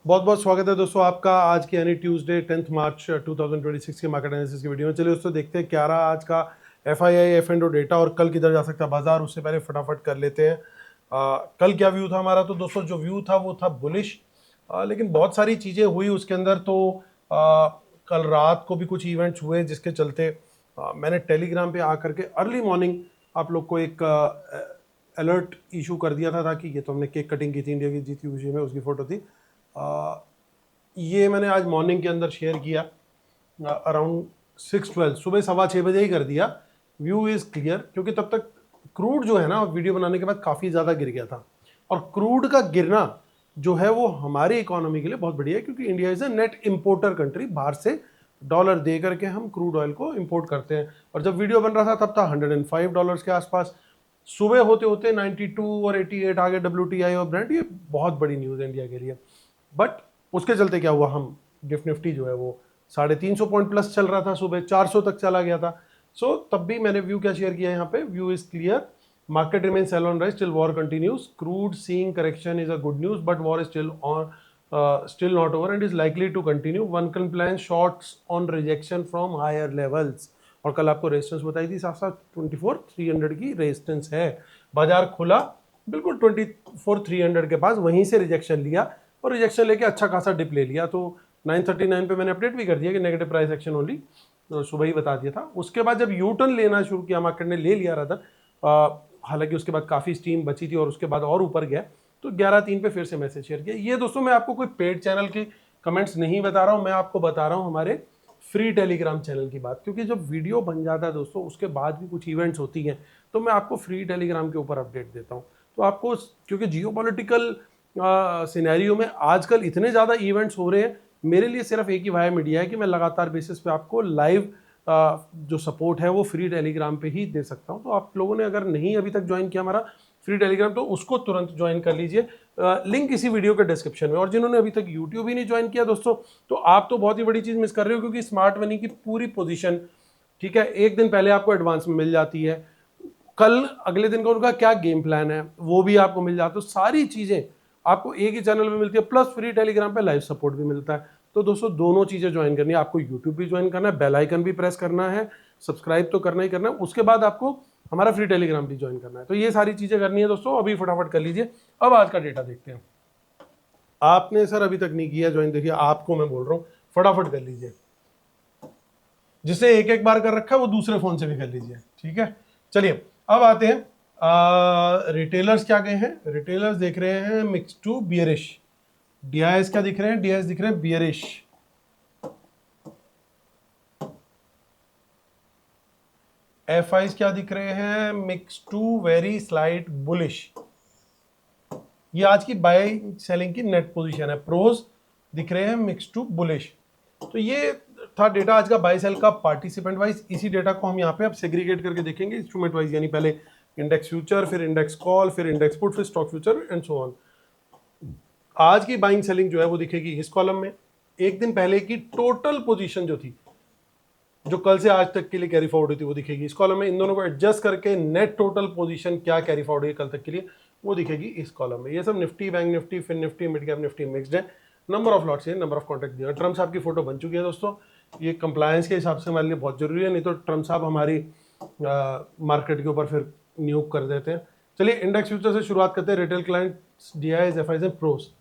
बहुत बहुत स्वागत है दोस्तों आपका आज की यानी ट्यूसडे 10 मार्च 2026 के मार्केट एनालिसिस की वीडियो में। चलिए दोस्तों देखते हैं क्या रहा आज का एफआईआई एफ&ओ डेटा और कल किधर जा सकता है बाजार। उससे पहले फटाफट कर लेते हैं कल क्या व्यू था हमारा। तो दोस्तों जो व्यू था वो था बुलिश, लेकिन बहुत सारी चीज़ें हुई उसके अंदर। तो कल रात को भी कुछ इवेंट्स हुए जिसके चलते मैंने टेलीग्राम पे आकर के अर्ली मॉर्निंग आप लोग को एक अलर्ट इशू कर दिया था ताकि ये तो हमने केक कटिंग की थी इंडिया की जीती खुशी में, उसकी फ़ोटो थी। ये मैंने आज मॉर्निंग के अंदर शेयर किया अराउंड 6:12, सुबह 6:15 ही कर दिया। व्यू इज़ क्लियर क्योंकि तब तक क्रूड जो है ना वीडियो बनाने के बाद काफ़ी ज़्यादा गिर गया था। और क्रूड का गिरना जो है वो हमारी इकोनॉमी के लिए बहुत बढ़िया है क्योंकि India is a net importer country. बाहर से डॉलर दे करके हम क्रूड ऑयल को इंपोर्ट करते हैं। और जब वीडियो बन रहा था तब था $105 के आसपास। सुबह होते होते 92 और 88 आ गए WTI और ब्रेंट। ये बहुत बड़ी न्यूज़ है इंडिया के लिए। बट उसके चलते क्या हुआ, हम गिफ्ट निफ्टी जो है वो 350 पॉइंट प्लस चल रहा था, सुबह 400 तक चला गया था। सो तब भी मैंने व्यू क्या शेयर किया यहाँ पे, view is clear, market remain sell on rise till war continues, crude seeing correction is a good news but war is still not over and is likely to continue. One can plan shorts on rejection from higher levels. और कल आपको resistance बताई थी, साथ साथ 24,300 की resistance है। बाजार खुला बिल्कुल 24,300 के पास, वहीं से रिजेक्शन लिया और रिजेक्शन लेके अच्छा खासा डिप ले लिया। तो 939 पे मैंने अपडेट भी कर दिया कि नेगेटिव प्राइस एक्शन ओनली, तो सुबह ही बता दिया था। उसके बाद जब यू टर्न लेना शुरू किया मार्केट ने, ले लिया रहा, हालांकि उसके बाद काफ़ी स्टीम बची थी और उसके बाद और ऊपर गया। तो 11:03 पे फिर से मैसेज शेयर किया। ये दोस्तों मैं आपको कोई पेड चैनल की कमेंट्स नहीं बता रहा हूँ, मैं आपको बता रहा हूँ हमारे फ्री टेलीग्राम चैनल की बात। क्योंकि जब वीडियो बन जाता है दोस्तों उसके बाद भी कुछ इवेंट्स होती हैं तो मैं आपको फ्री टेलीग्राम के ऊपर अपडेट देता हूँ। तो आपको क्योंकि जियो पॉलिटिकल सिनेरियो में आजकल इतने ज़्यादा इवेंट्स हो रहे हैं, मेरे लिए सिर्फ एक ही वाया मीडिया है कि मैं लगातार बेसिस पे आपको लाइव जो सपोर्ट है वो फ्री टेलीग्राम पे ही दे सकता हूं। तो आप लोगों ने अगर नहीं अभी तक ज्वाइन किया हमारा फ्री टेलीग्राम तो उसको तुरंत ज्वाइन कर लीजिए, लिंक इसी वीडियो के डिस्क्रिप्शन में। और जिन्होंने अभी तक यूट्यूब ही नहीं ज्वाइन किया दोस्तों, तो आप तो बहुत ही बड़ी चीज़ मिस कर रहे हो क्योंकि स्मार्ट मनी की पूरी पोजीशन, ठीक है, एक दिन पहले आपको एडवांस में मिल जाती है। कल अगले दिन का उनका क्या गेम प्लान है वो भी आपको मिल जाता है। तो सारी चीज़ें आपको एक ही चैनल में मिलती है, प्लस फ्री टेलीग्राम पे लाइव सपोर्ट भी मिलता है। तो दोस्तों दोनों चीज़ें ज्वाइन करनी है, आपको यूट्यूब भी ज्वाइन करना है, बेल आइकन भी प्रेस करना है, सब्सक्राइब तो करना ही करना है, उसके बाद आपको हमारा फ्री टेलीग्राम भी ज्वाइन करना है। तो ये सारी चीज़ें करनी है दोस्तों, अभी फटाफट कर लीजिए। अब आज का डेटा देखते हैं। आपने सर अभी तक नहीं किया ज्वाइन, देखिए आपको मैं बोल रहा हूँ फटाफट कर लीजिए। जिसे एक एक बार कर रखा है वो दूसरे फोन से भी कर लीजिए, ठीक है। चलिए अब आते हैं रिटेलर्स क्या गए हैं। रिटेलर्स देख रहे हैं मिक्स टू बियरिश। डीआईएस क्या दिख रहे हैं, डीआईएस दिख रहे हैं बियरिश। एफआईस क्या दिख रहे हैं, mix to very slight bullish. ये आज की बाय सेलिंग की नेट पोजीशन है। प्रोज दिख रहे हैं मिक्स टू बुलिश। तो ये था डेटा आज का बाय सेल का पार्टिसिपेंट वाइज। इसी डेटा को हम यहाँ पे अब सेग्रीगेट करके देखेंगे इंस्ट्रूमेंट वाइज, यानी पहले इंडेक्स फ्यूचर, फिर इंडेक्स कॉल, फिर इंडेक्स पुट, फिर stock future and so on. आज की बाइंग सेलिंग जो है वो दिखेगी इस कॉलम में। एक दिन पहले की टोटल पोजीशन जो थी, जो कल से आज तक के लिए कैरी फॉरवर्ड हुई थी, वो दिखेगी इस कॉलम में। इन दोनों को एडजस्ट करके नेट टोटल पोजीशन क्या कैरी फॉरवर्ड हुई कल तक के लिए वो दिखेगी इस कॉलम में। ये सब Nifty, bank Nifty, fin Nifty, mid cap Nifty mixed है। नंबर ऑफ लॉट्स है, नंबर ऑफ कॉन्ट्रैक्ट दिया। ट्रम्प साहब की फोटो बन चुकी है दोस्तों। ये कंप्लायंस के हिसाब से हमारे लिए बहुत जरूरी है, नहीं तो ट्रम्प साहब हमारी मार्केट के ऊपर फिर नियोग कर देते हैं। चलिए इंडेक्स फ्यूचर से शुरुआत करते हैं। Retail clients, DIIs, FIS and pros.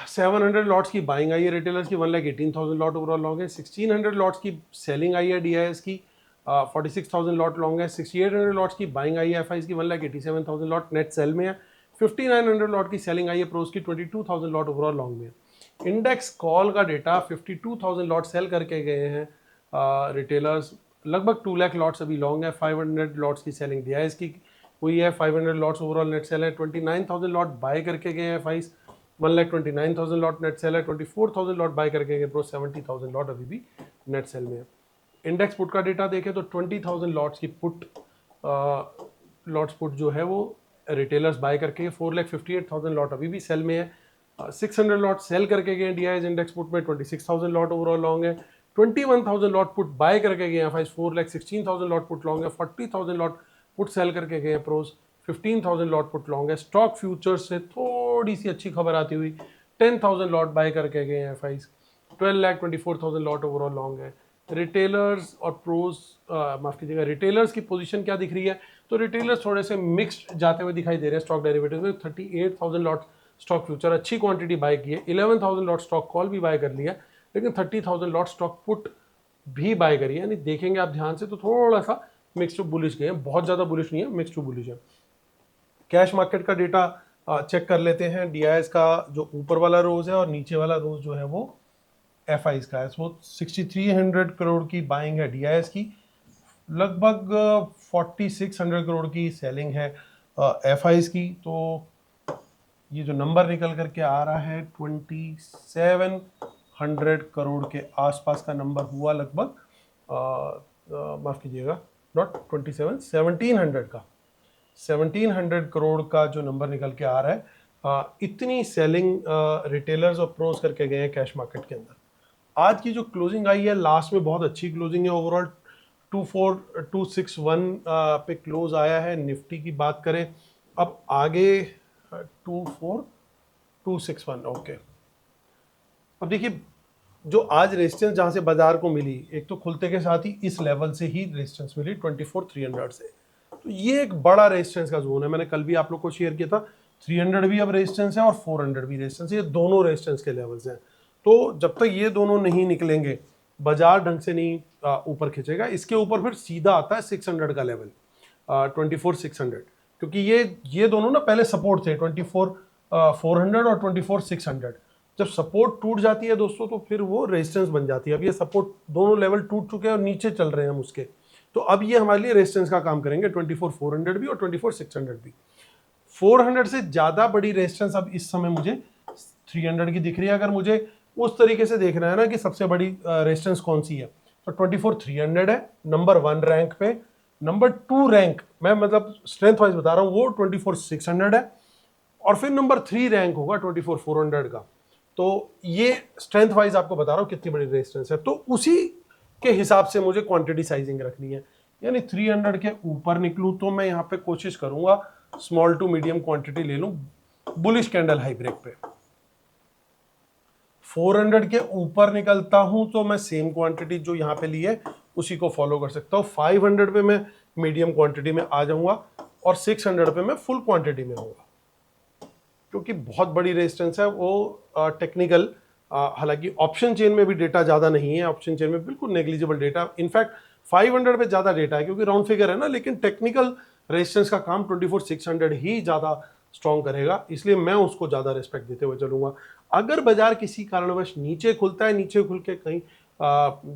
700 lots की बाइंग आई है रिटेलर्स की, 1,18,000 लॉट ओवरऑल लॉन्ग है। 1,600 लॉट्स की सेलिंग आई है डीआईएस की, 46,000 लॉट लॉन्ग है। 6,800 लॉट्स की बाइंग आई है एफआईएस की, 1,87,000 लॉट नेट सेल में है। 5,900 लॉट की सेलिंग आई है प्रोस की, 22,000 लॉट ओवरऑल लॉन्ग में है। इंडेक्स कॉल का डेटा 52,000 लॉट सेल करके गए हैं रिटेलर्स। लगभग 2 लाख लॉट्स अभी लॉन्ग है। 500 लॉट्स की सेलिंग डीआईएस की हुई है, 500 लॉट्स ओवरऑल नेट सेल है। 29,000 लॉट बाय करके गए हैं एफआईएस, 1,29,000 लॉट नेट सेल है। 24,000 लॉट बाय करके गए प्रो, 70,000 लॉट अभी भी नेट सेल में है। इंडेक्स पुट का डेटा देखें तो 20,000 लॉट्स की पुट, लॉट्स पुट जो है वो रिटेलर्स बाय करके, 4,58,000 लॉट अभी भी सेल में है। 600 लॉट सेल करके गए डीआईएस इंडेक्स पुट में, 26,000 लॉट ओवरऑल लॉन्ग है। 21,000 लॉट पुट बाय करके गए एफआईएस, 4,16,000 लॉट पुट लॉन्ग है। 40,000 लॉट पुट सेल करके गए प्रोस, 15,000 लॉट पुट लॉन्ग है। स्टॉक फ्यूचर्स से थोड़ी सी अच्छी खबर आती हुई 10,000 लॉट बाय करके गए हैं एफआईज, 12,24,000 लॉट ओवरऑल लॉन्ग है। रिटेलर्स और प्रोज माफ कीजिएगा, रिटेलर्स की पोजीशन क्या दिख रही है, तो रिटेलर्स थोड़े से मिक्स्ड जाते हुए दिखाई दे रहे हैं स्टॉक डेरिवेटिव में। 38,000 लॉट स्टॉक फ्यूचर अच्छी क्वांटिटी बाय की है, 11,000 लॉट स्टॉक कॉल भी बाय कर लिया, लेकिन 30,000 लॉट स्टॉक पुट भी बाय करी है। यानी देखेंगे आप ध्यान से तो थोड़ा सा मिक्स टू बुलिश गए हैं, बहुत ज़्यादा बुलिश नहीं है, मिक्स टू बुलिश है। कैश मार्केट का डेटा चेक कर लेते हैं। डीआईएस का जो ऊपर वाला रोज है और नीचे वाला रोज जो है वो एफआईज का है। वो 6300 करोड़ की बाइंग है डीआईएस की, लगभग 4600 करोड़ की सेलिंग है एफआईज की। तो ये जो नंबर निकल करके आ रहा है 2700 करोड़ के आसपास का नंबर हुआ लगभग, माफ कीजिएगा, नॉट 27, 1700 का, 1700 करोड़ का जो नंबर निकल के आ रहा है। इतनी सेलिंग रिटेलर्स और प्रोस करके गए हैं कैश मार्केट के अंदर। आज की जो क्लोजिंग आई है लास्ट में बहुत अच्छी क्लोजिंग है, ओवरऑल 24261 पे क्लोज आया है। निफ्टी की बात करें अब आगे 24261, ओके। अब देखिए जो आज रेजिस्टेंस जहां से बाजार को मिली, एक तो खुलते के साथ ही इस लेवल से ही रेजिस्टेंस मिली 24,300 से, तो ये एक बड़ा रेजिस्टेंस का जोन है। मैंने कल भी आप लोग को शेयर किया था, 300 भी अब रेजिस्टेंस है और 400 भी रेजिस्टेंस है, ये दोनों रेजिस्टेंस के लेवल्स हैं। तो जब तक ये दोनों नहीं निकलेंगे बाजार ढंग से नहीं ऊपर खींचेगा। इसके ऊपर फिर सीधा आता है 600 का लेवल, 24,600, क्योंकि ये दोनों ना पहले सपोर्ट थे 24,400 और 24,600। जब सपोर्ट टूट जाती है दोस्तों तो फिर वो रेजिस्टेंस बन जाती है। अब ये सपोर्ट दोनों लेवल टूट चुके हैं और नीचे चल रहे हैं हम उसके, तो अब ये हमारे लिए रेजिस्टेंस का काम करेंगे, 24,400 भी और 24,600 भी। 400 से ज़्यादा बड़ी रेजिस्टेंस अब इस समय मुझे 300 की दिख रही है। अगर मुझे उस तरीके से देखना है ना कि सबसे बड़ी रेजिस्टेंस कौन सी है, तो 24,300 है नंबर 1 रैंक पे। नंबर 2 रैंक मैं मतलब स्ट्रेंथ वाइज बता रहा हूँ, वो 24,600 है, और फिर नंबर 3 रैंक होगा 24,400 का। तो ये स्ट्रेंथ वाइज आपको बता रहा हूँ कितनी बड़ी रेजिस्टेंस है, तो उसी के हिसाब से मुझे क्वांटिटी साइजिंग रखनी है। यानी 300 के ऊपर निकलूँ तो मैं यहाँ पे कोशिश करूंगा स्मॉल टू मीडियम क्वांटिटी ले लूँ बुलिश कैंडल हाई ब्रेक पे। 400 के ऊपर निकलता हूं तो मैं सेम क्वांटिटी जो यहाँ पे ली है उसी को फॉलो कर सकता हूँ। 500 पे मैं मीडियम क्वांटिटी में आ जाऊंगा और 600 पे मैं फुल क्वांटिटी में होगा, क्योंकि बहुत बड़ी रेजिस्टेंस है वो टेक्निकल। हालांकि ऑप्शन चेन में भी डेटा ज़्यादा नहीं है, ऑप्शन चेन में बिल्कुल नेग्लिजिबल डेटा, इनफैक्ट 500 पे ज़्यादा डेटा है क्योंकि राउंड फिगर है ना, लेकिन टेक्निकल रेजिस्टेंस का काम 24,600 ही ज़्यादा स्ट्रॉन्ग करेगा, इसलिए मैं उसको ज़्यादा रिस्पेक्ट देते हुए चलूंगा। अगर बाजार किसी कारणवश नीचे खुलता है, नीचे खुल के कहीं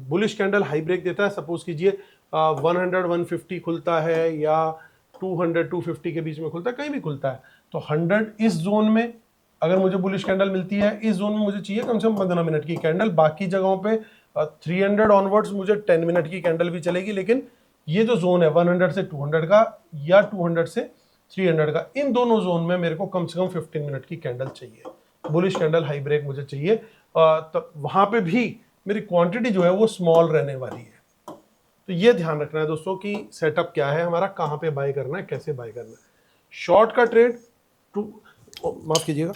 बुलिश कैंडल हाई ब्रेक देता है, सपोज कीजिए 100 150 खुलता है या 200 250 के बीच में खुलता है, कहीं भी खुलता है, तो 100 इस जोन में अगर मुझे बुलिश कैंडल मिलती है, इस जोन में मुझे चाहिए कम से कम 15 मिनट की कैंडल। बाकी जगहों पे 300 ऑनवर्ड्स मुझे 10 मिनट की कैंडल भी चलेगी, लेकिन ये जो जोन है 100 से 200 का या 200 से 300 का, इन दोनों जोन में मेरे को कम से कम 15 मिनट की कैंडल चाहिए, बुलिश कैंडल हाई ब्रेक मुझे चाहिए। तो वहां पे भी मेरी क्वांटिटी जो है वो स्मॉल रहने वाली है। तो ये ध्यान रखना है दोस्तों कि सेटअप क्या है हमारा, कहाँ पे बाय करना है, कैसे बाय करना है। शॉर्ट का ट्रेड माफ कीजिएगा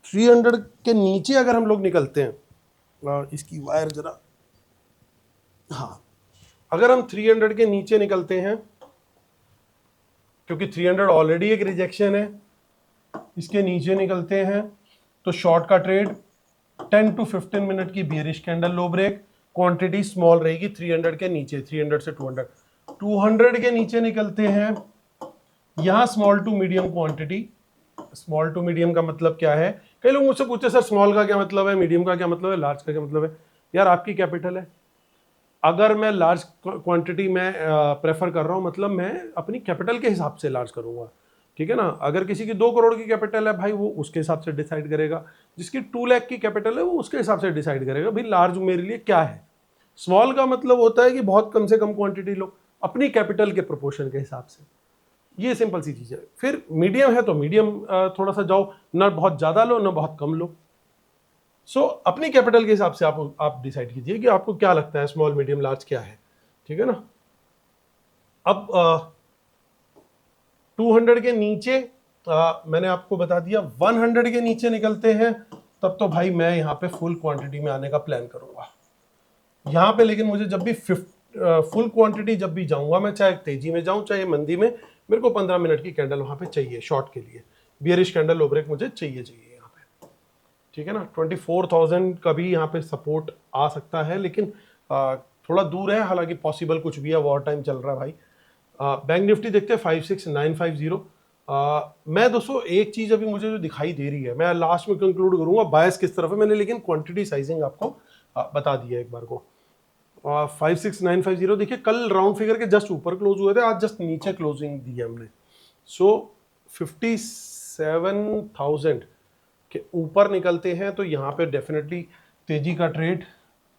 300 के नीचे अगर हम लोग निकलते हैं, इसकी वायर जरा, हाँ, अगर हम 300 के नीचे निकलते हैं, क्योंकि 300 ऑलरेडी एक रिजेक्शन है, इसके नीचे निकलते हैं तो शॉर्ट का ट्रेड 10 to 15 मिनट की bearish candle low break, quantity small रहेगी 300 के नीचे, 300 से 200। 200 के नीचे निकलते हैं, यहां small to medium quantity. Small to medium का मतलब क्या है, कई लोग मुझसे पूछते सर स्मॉल का क्या मतलब है, मीडियम का क्या मतलब है, लार्ज का क्या मतलब है। यार आपकी कैपिटल है, अगर मैं लार्ज क्वांटिटी में प्रेफर कर रहा हूं, मतलब मैं अपनी कैपिटल के हिसाब से लार्ज करूंगा, ठीक है ना। अगर किसी की 2 करोड़ की कैपिटल है भाई, वो उसके हिसाब से डिसाइड करेगा, जिसकी 2 लाख की कैपिटल है वो उसके हिसाब से डिसाइड करेगा भाई लार्ज मेरे लिए क्या है। स्मॉल का मतलब होता है कि बहुत कम से कम क्वांटिटी लो अपनी कैपिटल के प्रोपोर्शन के हिसाब से, ये सिंपल सी चीज है। फिर मीडियम है तो मीडियम थोड़ा सा जाओ, ना बहुत ज्यादा लो ना बहुत कम लो। सो अपनी कैपिटल के हिसाब से आप डिसाइड कीजिए कि आपको क्या लगता है स्मॉल मीडियम लार्ज क्या है, ठीक है ना। अब 200 के नीचे मैंने आपको बता दिया 100 के नीचे निकलते हैं तब तो भाई मैं यहाँ पे फुल क्वांटिटी में आने का प्लान करूंगा यहाँ पे। लेकिन मुझे जब भी फुल क्वांटिटी जब भी जाऊंगा मैं, चाहे तेजी में जाऊं चाहे मंदी में, मेरे को 15 मिनट की कैंडल वहां पे चाहिए शॉर्ट के लिए। बियरिश कैंडल लो ब्रेक मुझे चाहिए यहाँ पे, ठीक है ना। 24,000 का भी यहाँ पे सपोर्ट आ सकता है, लेकिन थोड़ा दूर है, हालांकि पॉसिबल कुछ भी है, वॉर टाइम चल रहा है भाई। बैंक निफ्टी देखते हैं 56950। मैं दोस्तों एक चीज अभी मुझे जो दिखाई दे रही है, मैं लास्ट में कंक्लूड करूंगा बायस किस तरफ है मैंने, लेकिन क्वांटिटी साइजिंग आपको बता दिया एक बार को। 56950 देखिए कल राउंड फिगर के जस्ट ऊपर क्लोज हुए थे, आज जस्ट नीचे क्लोजिंग दी है हमने। सो 57,000 के ऊपर निकलते हैं तो यहाँ पे डेफिनेटली तेजी का ट्रेड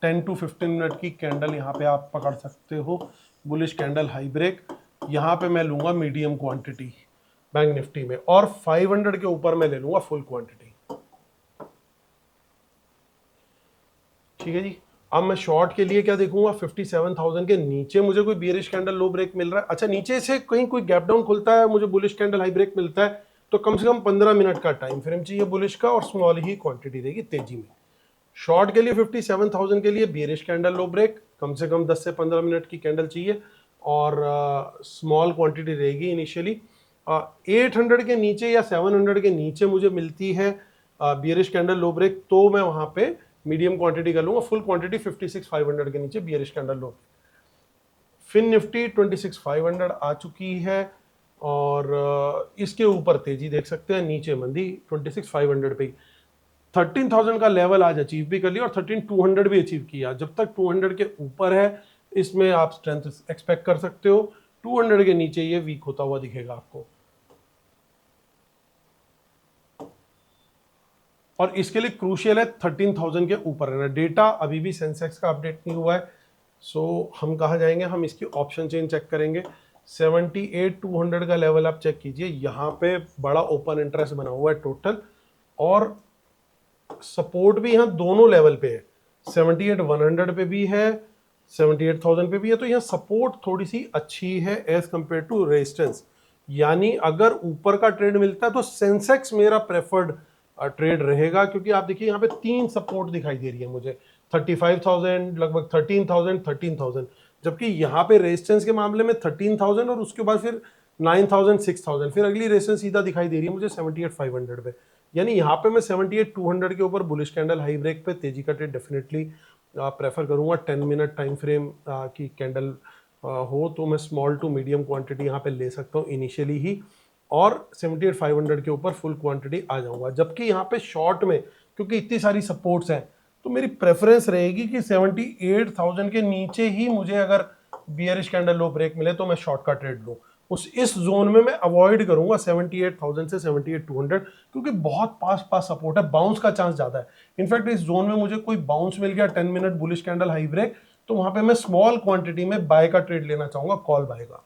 10 to 15 मिनट की कैंडल यहाँ पे आप पकड़ सकते हो। बुलिश कैंडल हाई ब्रेक यहाँ पे मैं लूंगा मीडियम क्वांटिटी बैंक निफ्टी में, और 500 के ऊपर मैं ले लूंगा फुल क्वांटिटी, ठीक है जी। अब मैं शॉर्ट के लिए क्या देखूंगा, 57,000 के नीचे मुझे कोई बियरिश कैंडल लो ब्रेक मिल रहा है, अच्छा नीचे से कहीं कोई गैप डाउन खुलता है, मुझे बुलिश कैंडल हाई ब्रेक मिलता है, तो कम से कम 15 मिनट का टाइम फ्रेम चाहिए बुलिश का, और स्मॉल ही क्वांटिटी रहेगी तेजी में। शॉर्ट के लिए 57,000 के लिए बियरिश कैंडल लो ब्रेक, कम से कम 10 से 15 मिनट की कैंडल चाहिए, और स्मॉल क्वांटिटी रहेगी इनिशियली। 800 के नीचे या 700 के नीचे मुझे मिलती है बियरिश कैंडल लो ब्रेक, तो मैं वहां पे मीडियम क्वांटिटी कर लूंगा। फुल क्वांटिटी 56,500 के नीचे बियरिश कैंडल लो। फिन निफ्टी 26,500 आ चुकी है, और इसके ऊपर तेजी देख सकते हैं, नीचे मंदी 26,500 पे। 13,000 का लेवल आज अचीव भी कर लिया, और 13,200 भी अचीव किया। जब तक 200 के ऊपर है इसमें आप स्ट्रेंथ एक्सपेक्ट कर सकते हो, 200 के नीचे ये वीक होता हुआ दिखेगा आपको। और इसके लिए क्रूशियल है 13,000 के ऊपर रहना। डेटा अभी भी सेंसेक्स का अपडेट नहीं हुआ है, सो हम कहाँ जाएंगे, हम इसकी ऑप्शन चेन चेक करेंगे। 78,200 का लेवल आप चेक कीजिए, यहाँ पे बड़ा ओपन इंटरेस्ट बना हुआ है टोटल, और सपोर्ट भी यहाँ दोनों लेवल पे है, 78,100 पे भी है, 78,000 पे भी है। तो यहाँ सपोर्ट थोड़ी सी अच्छी है एज कंपेयर टू रेजिस्टेंस, यानी अगर ऊपर का ट्रेड मिलता है तो सेंसेक्स मेरा प्रेफर्ड ट्रेड रहेगा, क्योंकि आप देखिए यहाँ पे 3 सपोर्ट दिखाई दे रही है मुझे, 35,000, लगभग 13,000, 13,000, जबकि यहाँ पे रेजिस्टेंस के मामले में 13,000 और उसके बाद फिर 9,000, 6,000, फिर अगली रेजिस्टेंस सीधा दिखाई दे रही है मुझे 78,500 पे। यानी यहाँ पे मैं 78,200 के ऊपर बुलिश कैंडल हाई ब्रेक पे तेजी का ट्रेड डेफिनेटली प्रेफर करूंगा। 10 मिनट टाइम फ्रेम की कैंडल हो तो मैं स्मॉल टू मीडियम क्वांटिटी यहाँ पे ले सकता हूँ इनिशियली ही, और 78,500 के ऊपर फुल क्वांटिटी आ जाऊंगा। जबकि यहाँ पे शॉर्ट में क्योंकि इतनी सारी सपोर्ट्स हैं, तो मेरी प्रेफरेंस रहेगी कि 78,000 के नीचे ही मुझे अगर बियरिश कैंडल लो ब्रेक मिले तो मैं शॉर्ट का ट्रेड लूँ। इस जोन में मैं अवॉइड करूंगा 78,000 से 78,200, क्योंकि बहुत पास सपोर्ट है, बाउंस का चांस ज्यादा है। इनफैक्ट इस जोन में मुझे कोई बाउंस मिल गया 10 minute bullish candle high break, तो वहां पे मैं स्मॉल क्वांटिटी में बाय का ट्रेड लेना चाहूंगा, कॉल बाय का।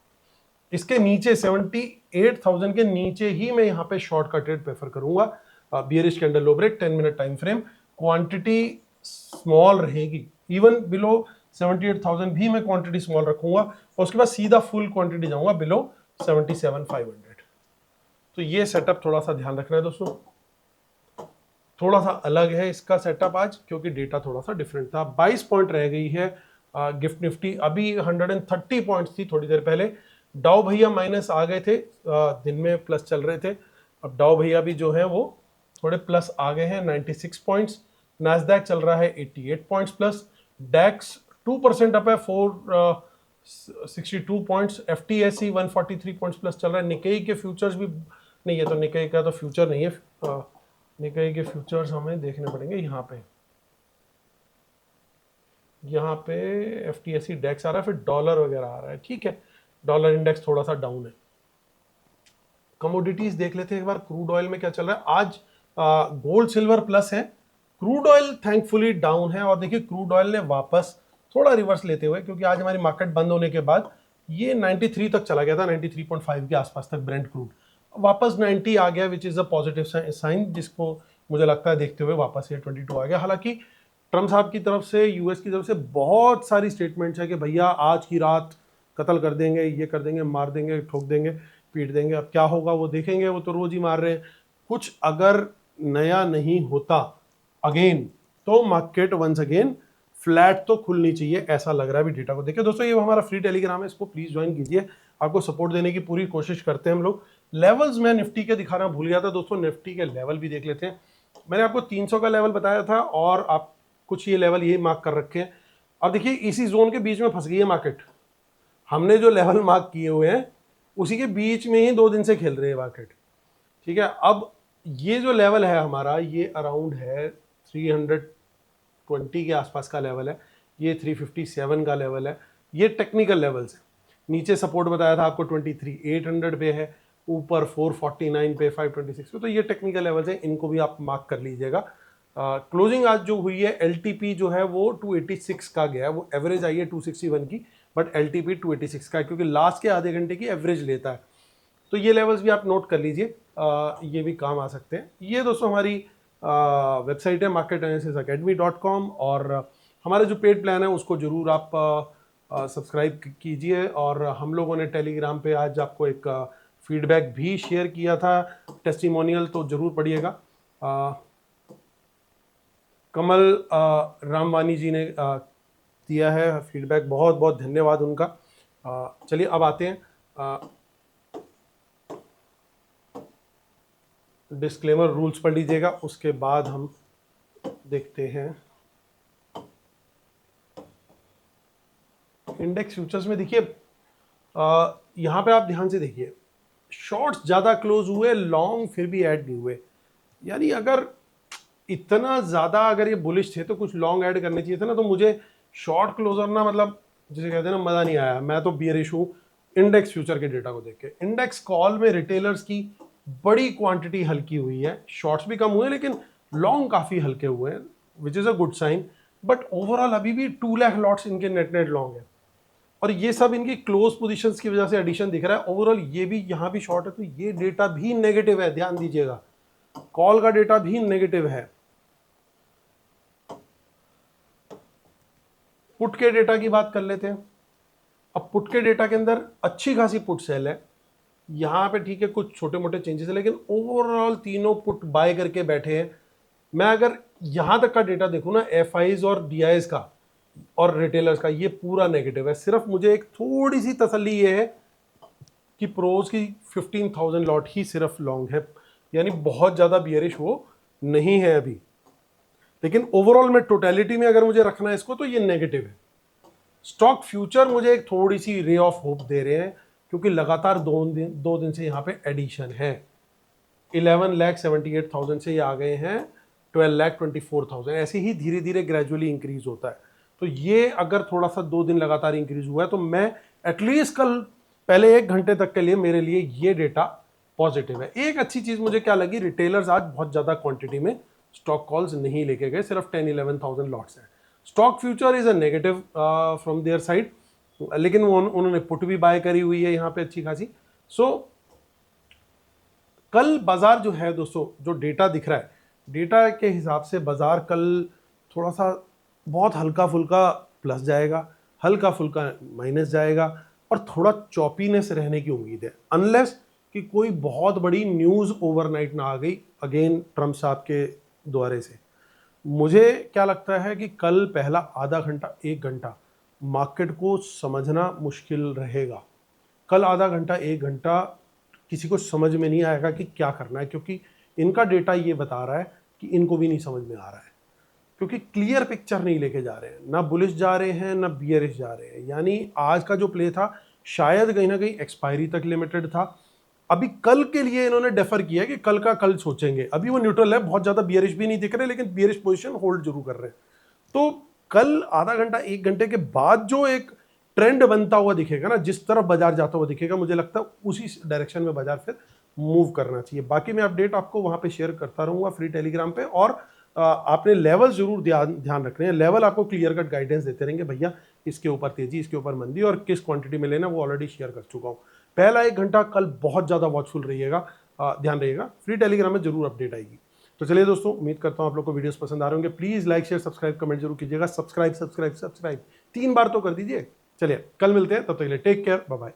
इसके नीचे 78,000 के नीचे ही मैं यहाँ पे शॉर्ट का ट्रेड प्रेफर करूंगा। Bearish candle low break 10 minute time frame, quantity small रहेगी, इवन बिलो 78,000 भी मैं क्वांटिटी स्मॉल रखूंगा, और उसके बाद सीधा फुल क्वांटिटी जाऊंगा बिलो 77,500। तो ये सेटअप थोड़ा सा ध्यान रखना है दोस्तों, थोड़ा सा अलग है इसका सेटअप आज, क्योंकि डेटा थोड़ा सा डिफरेंट था। 22 पॉइंट रह गई है गिफ्ट निफ्टी, अभी 130 पॉइंट्स थी थोड़ी देर पहले। डाउ भैया माइनस आ गए थे, दिन में प्लस चल रहे थे, अब डाउ भैया भी जो है वो थोड़े प्लस आ गए हैं, 96 पॉइंट्स। नैस्डैक चल रहा है 88 पॉइंट्स प्लस, डैक्स 2% अप है 462 पॉइंट्स, एफटीएसई 143 पॉइंट्स प्लस चल रहा है। निकेई के फ्यूचर्स भी नहीं, ये तो निकेई का तो फ्यूचर नहीं है, निकेई के फ्यूचर्स हमें देखने पड़ेंगे। यहाँ पे एफटीएसई डैक्स आ रहा है, फिर डॉलर वगैरह आ रहा है, ठीक है, डॉलर इंडेक्स थोड़ा सा डाउन है। कमोडिटीज देख लेते हैं एक बार, क्रूड ऑयल में क्या चल रहा है आज। गोल्ड सिल्वर प्लस है, क्रूड ऑयल थैंकफुली डाउन है। और देखिए क्रूड ऑयल ने वापस थोड़ा रिवर्स लेते हुए, क्योंकि आज हमारी मार्केट बंद होने के बाद ये 93 तक चला गया था, 93.5 के आसपास तक ब्रेंट क्रूड, वापस 90 आ गया, which is a positive sign, जिसको मुझे लगता है देखते हुए वापस ये 22 आ गया। हालांकि ट्रम्प साहब की तरफ से, यूएस की तरफ से बहुत सारी स्टेटमेंट्स है कि भैया आज की रात कत्ल कर देंगे, ये कर देंगे, मार देंगे, ठोक देंगे, पीट देंगे। अब क्या होगा वो देखेंगे, वो तो रोज ही मार रहे हैं। कुछ अगर नया नहीं होता अगेन तो मार्केट वंस अगेन फ्लैट तो खुलनी चाहिए, ऐसा लग रहा है अभी डेटा को देखिए। दोस्तों ये हमारा फ्री टेलीग्राम है, इसको प्लीज ज्वाइन कीजिए, आपको सपोर्ट देने की पूरी कोशिश करते हैं हम लोग। लेवल्स मैं निफ्टी के दिखाना भूल गया था दोस्तों, निफ्टी के लेवल भी देख लेते हैं। मैंने आपको 300 का लेवल बताया था और आप कुछ ये लेवल ये मार्क कर रखे हैं। अब देखिए इसी जोन के बीच में फंस गई है मार्केट, हमने जो लेवल मार्क किए हुए हैं उसी के बीच में ही 2 दिन से खेल रही है मार्केट, ठीक है। अब ये जो लेवल है हमारा, ये अराउंड है 320 के आसपास का लेवल है, ये 357 का लेवल है, ये टेक्निकल लेवल्स है। नीचे सपोर्ट बताया था आपको 23,800 पे है, ऊपर 449 पे, 526 पे, तो ये टेक्निकल लेवल्स है, इनको भी आप मार्क कर लीजिएगा। क्लोजिंग आज जो हुई है एलटीपी जो है वो 286 का गया है, वो एवरेज आई है 261 की, बट एलटीपी 286 का है क्योंकि लास्ट के आधे घंटे की एवरेज लेता है। तो ये लेवल्स भी आप नोट कर लीजिए, ये भी काम आ सकते हैं। ये दोस्तों हमारी वेबसाइट है marketanalysis.academy.com, और हमारा जो पेड प्लान है उसको जरूर आप सब्सक्राइब कीजिए। और हम लोगों ने टेलीग्राम पे आज आपको एक फीडबैक भी शेयर किया था, टेस्टिमोनियल, तो जरूर पढ़िएगा। कमल रामवानी जी ने दिया है फीडबैक, बहुत बहुत धन्यवाद उनका। चलिए अब आते हैं, डिस्क्लेमर रूल्स पढ़ लीजिएगा, उसके बाद हम देखते हैं। इंडेक्स फ्यूचर्स में देखिए यहां पे आप ध्यान से देखिए, शॉर्ट्स ज्यादा क्लोज हुए, लॉन्ग फिर भी ऐड नहीं हुए। यानी अगर इतना ज्यादा अगर ये बुलिश थे तो कुछ लॉन्ग ऐड करने चाहिए थे ना, तो मुझे शॉर्ट क्लोजर ना, मतलब जिसे कहते हैं ना, मजा नहीं आया। मैं तो बियरिश हूं इंडेक्स फ्यूचर के डेटा को देख के। इंडेक्स कॉल में रिटेलर्स की बड़ी क्वांटिटी हल्की हुई है, शॉर्ट्स भी कम हुए लेकिन लॉन्ग काफी हल्के हुए हैं, which is a good sign. But overall अभी भी 2 लाख लॉट्स इनके नेट लॉन्ग है, और ये सब इनकी क्लोज पोजीशंस की वजह से एडिशन दिख रहा है। ओवरऑल ये भी यहाँ भी शॉर्ट है, तो ये डेटा भी नेगेटिव है, ध्यान दीजिएगा, कॉल का डेटा भी नेगेटिव है। पुट के डेटा की बात कर लेते हैं। अब पुट के डेटा के अंदर अच्छी खासी पुट सेल है, यहाँ पे ठीक है कुछ छोटे मोटे चेंजेस है, लेकिन ओवरऑल तीनों पुट बाय करके बैठे हैं। मैं अगर यहाँ तक का डेटा देखूँ ना, एफआईज और डीआईज का और रिटेलर्स का, ये पूरा नेगेटिव है। सिर्फ मुझे एक थोड़ी सी तसल्ली ये है कि प्रोज की 15,000 लॉट ही सिर्फ लॉन्ग है, यानी बहुत ज़्यादा बियरिश वो नहीं है अभी। लेकिन ओवरऑल में टोटलिटी में अगर मुझे रखना है इसको, तो ये नेगेटिव है। स्टॉक फ्यूचर मुझे एक थोड़ी सी रे ऑफ होप दे रहे हैं, क्योंकि लगातार दो दिन से यहाँ पे एडिशन है। 11,78,000 से ये आ गए हैं 12,24,000, ऐसे ही धीरे धीरे ग्रेजुअली इंक्रीज होता है। तो ये अगर थोड़ा सा 2 दिन लगातार इंक्रीज हुआ है, तो मैं एटलीस्ट कल पहले 1 घंटे तक के लिए मेरे लिए ये डेटा पॉजिटिव है। एक अच्छी चीज मुझे क्या लगी, रिटेलर्स आज बहुत ज्यादा क्वांटिटी में स्टॉक कॉल्स नहीं लेके गए, सिर्फ 10-11,000 लॉट्स हैं। Stock future is a negative from their side, लेकिन उन्होंने पुट भी बाय करी हुई है यहाँ पे अच्छी खासी। सो कल बाजार जो है दोस्तों, जो डेटा दिख रहा है, डेटा के हिसाब से बाजार कल थोड़ा सा बहुत हल्का फुल्का प्लस जाएगा, हल्का फुल्का माइनस जाएगा, और थोड़ा चॉपीनेस रहने की उम्मीद है, अनलेस कि कोई बहुत बड़ी न्यूज़ ओवरनाइट ना आ गई अगेन ट्रम्प साहब के द्वारे से। मुझे क्या लगता है कि कल पहला आधा घंटा 1 घंटा मार्केट को समझना मुश्किल रहेगा। कल आधा घंटा 1 घंटा किसी को समझ में नहीं आएगा कि क्या करना है, क्योंकि इनका डेटा ये बता रहा है कि इनको भी नहीं समझ में आ रहा है, क्योंकि क्लियर पिक्चर नहीं लेके जा रहे हैं, ना बुलिश जा रहे हैं ना बियरिश जा रहे हैं। यानी आज का जो प्ले था शायद कहीं ना कहीं एक्सपायरी तक लिमिटेड था। अभी कल के लिए इन्होंने डेफर किया कि कल का कल सोचेंगे। अभी वो न्यूट्रल है, बहुत ज्यादा बियरिश भी नहीं दिख रहे, लेकिन बियरिश पोजीशन होल्ड जरूर कर रहे हैं। तो कल आधा घंटा 1 घंटे के बाद जो एक ट्रेंड बनता हुआ दिखेगा ना, जिस तरफ बाजार जाता हुआ दिखेगा, मुझे लगता है उसी डायरेक्शन में बाजार फिर मूव करना चाहिए। बाकी मैं अपडेट आपको वहां पे शेयर करता रहूंगा फ्री टेलीग्राम पे, और आपने लेवल जरूर ध्यान रखने हैं। लेवल आपको क्लियर कट गाइडेंस देते रहेंगे, भैया इसके ऊपर तेजी, इसके ऊपर मंदी, और किस क्वांटिटी में लेना वो ऑलरेडी शेयर कर चुका हूँ। पहला 1 घंटा कल बहुत ज़्यादा वॉचफुल रहिएगा, ध्यान रहिएगा, फ्री टेलीग्राम में जरूर अपडेट आएगी। तो चलिए दोस्तों, उम्मीद करता हूँ आप लोग को वीडियोस पसंद आ रहे होंगे। Please like share subscribe comment जरूर कीजिएगा। सब्सक्राइब 3 बार तो कर दीजिए। चलिए कल मिलते हैं, तब तक के लिए टेक केयर, बाय बाय।